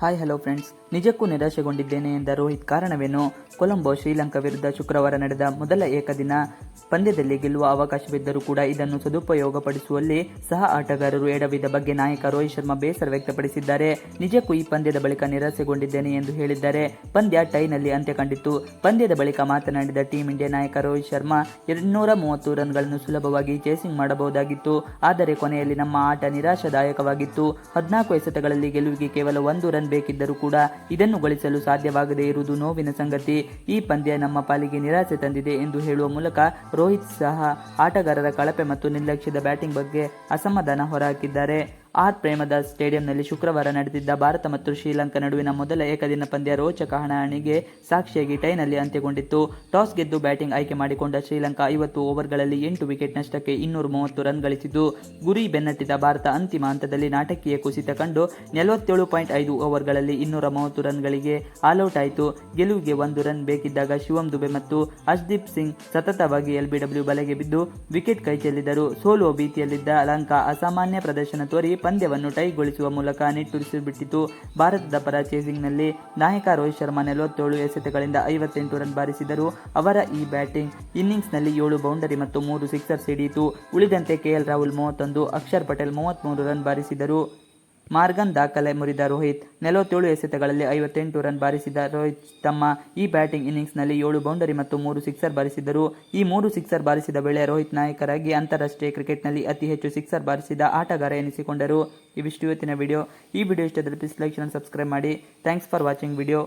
Hi hello friends, ನಿಜಕ್ಕೂ ನಿರಾಶೆಗೊಂಡಿದ್ದೇನೆ ಎಂದ ರೋಹಿತ್. ಕಾರಣವೇನು? ಕೊಲಂಬೋ ಶ್ರೀಲಂಕಾ ವಿರುದ್ಧ ಶುಕ್ರವಾರ ನಡೆದ ಮೊದಲ ಏಕದಿನ ಪಂದ್ಯದಲ್ಲಿ ಗೆಲ್ಲುವ ಅವಕಾಶವಿದ್ದರೂ ಕೂಡ ಇದನ್ನು ಸದುಪಯೋಗಪಡಿಸುವಲ್ಲಿ ಸಹ ಆಟಗಾರರು ಎಡವಿದ ಬಗ್ಗೆ ನಾಯಕ ರೋಹಿತ್ ಶರ್ಮಾ ಬೇಸರ ವ್ಯಕ್ತಪಡಿಸಿದ್ದಾರೆ. ನಿಜಕ್ಕೂ ಈ ಪಂದ್ಯದ ಬಳಿಕ ನಿರಾಸೆಗೊಂಡಿದ್ದೇನೆ ಎಂದು ಹೇಳಿದ್ದಾರೆ. ಪಂದ್ಯ ಟೈನಲ್ಲಿ ಅಂತ್ಯ ಕಂಡಿತ್ತು. ಪಂದ್ಯದ ಬಳಿಕ ಮಾತನಾಡಿದ ಟೀಂ ಇಂಡಿಯಾ ನಾಯಕ ರೋಹಿತ್ ಶರ್ಮಾ, 230 ರನ್ಗಳನ್ನು ಸುಲಭವಾಗಿ ಚೇಸಿಂಗ್ ಮಾಡಬಹುದಾಗಿತ್ತು. ಆದರೆ ಕೊನೆಯಲ್ಲಿ ನಮ್ಮ ಆಟ ನಿರಾಶಾದಾಯಕವಾಗಿತ್ತು. 14 ಎಸೆತಗಳಲ್ಲಿ ಗೆಲುವಿಗೆ ಕೇವಲ 1 ರನ್ ಬೇಕಿದ್ದರೂ ಕೂಡ ಇದನ್ನು ಗಳಿಸಲು ಸಾಧ್ಯವಾಗದೇ ಇರುವುದು ನೋವಿನ ಸಂಗತಿ. ಈ ಪಂದ್ಯ ನಮ್ಮ ಪಾಲಿಗೆ ನಿರಾಸೆ ತಂದಿದೆ ಎಂದು ಹೇಳುವ ಮೂಲಕ ರೋಹಿತ್ ಸಹ ಆಟಗಾರರ ಕಳಪೆ ಮತ್ತು ನಿರ್ಲಕ್ಷ್ಯದ ಬ್ಯಾಟಿಂಗ್ ಬಗ್ಗೆ ಅಸಮಾಧಾನ ಹೊರಹಾಕಿದ್ದಾರೆ. ಆರ್ ಪ್ರೇಮದ ಸ್ಟೇಡಿಯಂನಲ್ಲಿ ಶುಕ್ರವಾರ ನಡೆದಿದ್ದ ಭಾರತ ಮತ್ತು ಶ್ರೀಲಂಕಾ ನಡುವಿನ ಮೊದಲ ಏಕದಿನ ಪಂದ್ಯ ರೋಚಕ ಹಣಾಹಣಿಗೆ ಸಾಕ್ಷಿಯಾಗಿ ಟೈನಲ್ಲಿ ಅಂತ್ಯಗೊಂಡಿತ್ತು. ಟಾಸ್ ಗೆದ್ದು ಬ್ಯಾಟಿಂಗ್ ಆಯ್ಕೆ ಮಾಡಿಕೊಂಡ ಶ್ರೀಲಂಕಾ 50 ಓವರ್ಗಳಲ್ಲಿ 8 ವಿಕೆಟ್ ನಷ್ಟಕ್ಕೆ 230 ರನ್ ಗಳಿಸಿತು. ಗುರಿ ಬೆನ್ನಟ್ಟಿದ ಭಾರತ ಅಂತಿಮ ಹಂತದಲ್ಲಿ ನಾಟಕೀಯ ಕುಸಿತ ಕಂಡು 47.5 ಓವರ್ಗಳಲ್ಲಿ 230 ರನ್ಗಳಿಗೆ ಆಲ್ಔಟ್ ಆಯಿತು. ಗೆಲುವಿಗೆ 1 ರನ್ ಬೇಕಿದ್ದಾಗ ಶಿವಮ್ ದುಬೆ ಮತ್ತು ಹರ್ಷದೀಪ್ ಸಿಂಗ್ ಸತತವಾಗಿ LBW ಬಲೆಗೆ ಬಿದ್ದು ವಿಕೆಟ್ ಕೈಚೆಲ್ಲಿದರು. ಸೋಲುವ ಭೀತಿಯಲ್ಲಿದ್ದ ಲಂಕಾ ಅಸಾಮಾನ್ಯ ಪ್ರದರ್ಶನ ತೋರಿ ಪಂದ್ಯವನ್ನು ಟೈಗೊಳಿಸುವ ಮೂಲಕ ನಿಟ್ಟುಸಿರುಬಿಟ್ಟಿತು. ಭಾರತದ ಪರ ಚೇಸಿಂಗ್ನಲ್ಲಿ ನಾಯಕ ರೋಹಿತ್ ಶರ್ಮಾ 47 ಎಸೆತಗಳಿಂದ 58 ರನ್ ಬಾರಿಸಿದರು. ಅವರ ಈ ಬ್ಯಾಟಿಂಗ್ ಇನ್ನಿಂಗ್ಸ್ನಲ್ಲಿ 7 ಬೌಂಡರಿ ಮತ್ತು 3 ಸಿಕ್ಸರ್ ಸಿಡಿಯಿತು. ಉಳಿದಂತೆ KL ರಾಹುಲ್ 31, ಅಕ್ಷರ್ ಪಟೇಲ್ 33 ರನ್ ಬಾರಿಸಿದರು. ಮಾರ್ಗನ್ ದಾಖಲೆ ಮುರಿದ ರೋಹಿತ್. 47 ಎಸೆತಗಳಲ್ಲಿ 58 ರನ್ ಬಾರಿಸಿದ ರೋಹಿತ್ ತಮ್ಮ ಈ ಬ್ಯಾಟಿಂಗ್ ಇನ್ನಿಂಗ್ಸ್ನಲ್ಲಿ 7 ಬೌಂಡರಿ ಮತ್ತು 3 ಸಿಕ್ಸರ್ ಬಾರಿಸಿದರು. ಈ 3 ಸಿಕ್ಸರ್ ಬಾರಿಸಿದ ವೇಳೆ ರೋಹಿತ್ ನಾಯಕರಾಗಿ ಅಂತಾರಾಷ್ಟ್ರೀಯ ಕ್ರಿಕೆಟ್ನಲ್ಲಿ ಅತಿ ಹೆಚ್ಚು ಸಿಕ್ಸರ್ ಬಾರಿಸಿದ ಆಟಗಾರ ಎನಿಸಿಕೊಂಡರು. ಇವಿಷ್ಟು ಇವತ್ತಿನ ವಿಡಿಯೋ. ಈ ವಿಡಿಯೋ ಇಷ್ಟದಲ್ಲಿ ಪ್ಲೀಸ್ ಲೈಕ್, ಸಬ್ಸ್ಕ್ರೈಬ್ ಮಾಡಿ. Thanks for watching video.